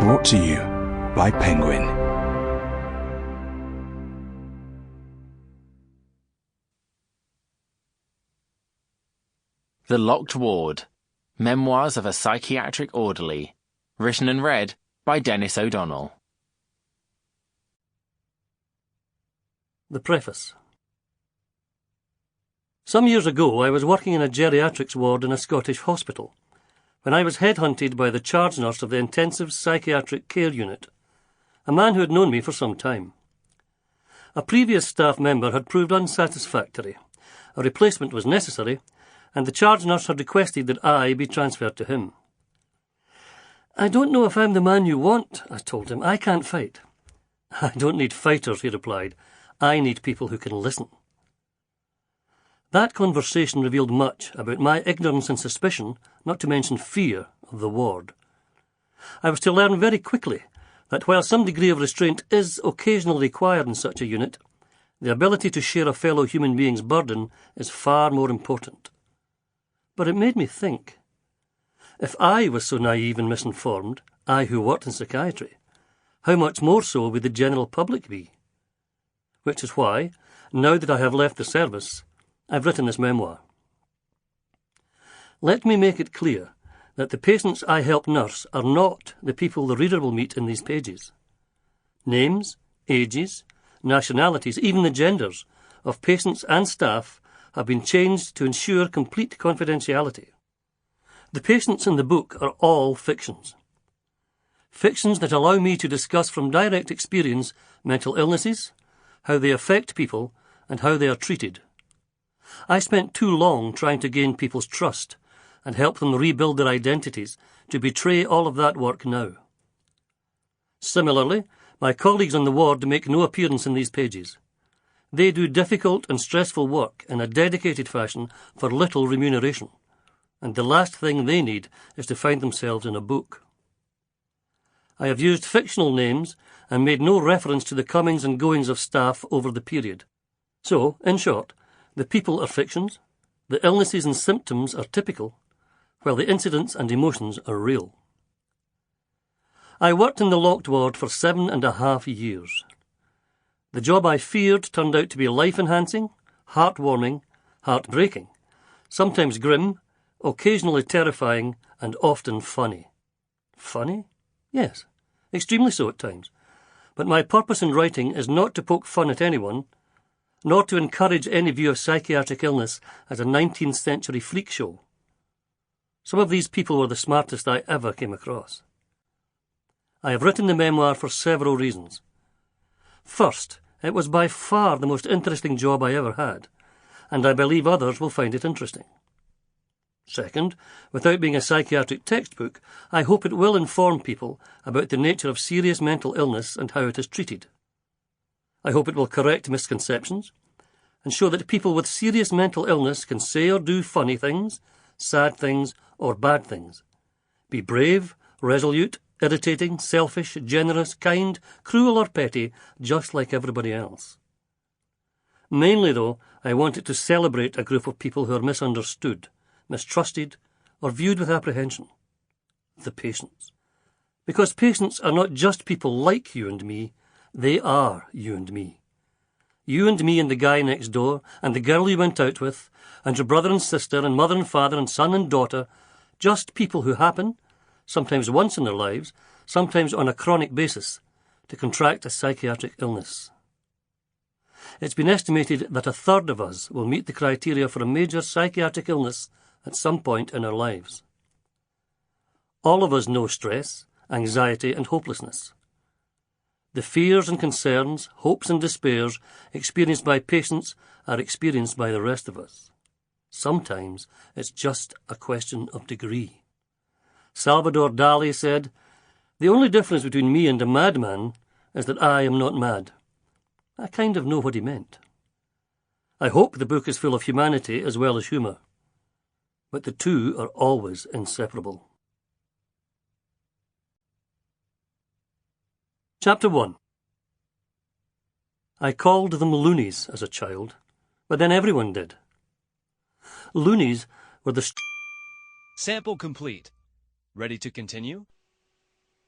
Brought to you by Penguin. The Locked Ward, Memoirs of a Psychiatric Orderly, written and read by Dennis O'Donnell. The Preface. Some years ago I was working in a geriatrics ward in a Scottish hospital when I was headhunted by the charge nurse of the Intensive Psychiatric Care Unit, a man who had known me for some time. A previous staff member had proved unsatisfactory. A replacement was necessary, and the charge nurse had requested that I be transferred to him. "I don't know if I'm the man you want," I told him. "I can't fight." "I don't need fighters," he replied. "I need people who can listen." That conversation revealed much about my ignorance and suspicion, not to mention fear, of the ward. I was to learn very quickly that while some degree of restraint is occasionally required in such a unit, the ability to share a fellow human being's burden is far more important. But it made me think. If I was so naive and misinformed, I who worked in psychiatry, how much more so would the general public be? Which is why, now that I have left the service, I've written this memoir. Let me make it clear that the patients I help nurse are not the people the reader will meet in these pages. Names, ages, nationalities, even the genders of patients and staff have been changed to ensure complete confidentiality. The patients in the book are all fictions. Fictions that allow me to discuss from direct experience mental illnesses, how they affect people, and how they are treated. I spent too long trying to gain people's trust and help them rebuild their identities to betray all of that work now. Similarly, my colleagues on the ward make no appearance in these pages. They do difficult and stressful work in a dedicated fashion for little remuneration, and the last thing they need is to find themselves in a book. I have used fictional names and made no reference to the comings and goings of staff over the period. So, in short, the people are fictions, the illnesses and symptoms are typical, while the incidents and emotions are real. I worked in the locked ward for 7.5 years. The job I feared turned out to be life-enhancing, heartwarming, heartbreaking, sometimes grim, occasionally terrifying, and often funny. Funny? Yes, extremely so at times. But my purpose in writing is not to poke fun at anyone, nor to encourage any view of psychiatric illness as a 19th century freak show. Some of these people were the smartest I ever came across. I have written the memoir for several reasons. First, it was by far the most interesting job I ever had, and I believe others will find it interesting. Second, without being a psychiatric textbook, I hope it will inform people about the nature of serious mental illness and how it is treated. I hope it will correct misconceptions and show that people with serious mental illness can say or do funny things, sad things, or bad things. Be brave, resolute, irritating, selfish, generous, kind, cruel or petty, just like everybody else. Mainly, though, I want it to celebrate a group of people who are misunderstood, mistrusted, or viewed with apprehension. The patients. Because patients are not just people like you and me, they are you and me. You and me and the guy next door, and the girl you went out with, and your brother and sister, and mother and father, and son and daughter, just people who happen, sometimes once in their lives, sometimes on a chronic basis, to contract a psychiatric illness. It's been estimated that 1/3 of us will meet the criteria for a major psychiatric illness at some point in our lives. All of us know stress, anxiety, and hopelessness. The fears and concerns, hopes and despairs experienced by patients are experienced by the rest of us. Sometimes it's just a question of degree. Salvador Dali said, "The only difference between me and a madman is that I am not mad." I kind of know what he meant. I hope the book is full of humanity as well as humour, but the two are always inseparable. Chapter 1. I called them loonies as a child, but then everyone did. Loonies were the... Sample complete. Ready to continue?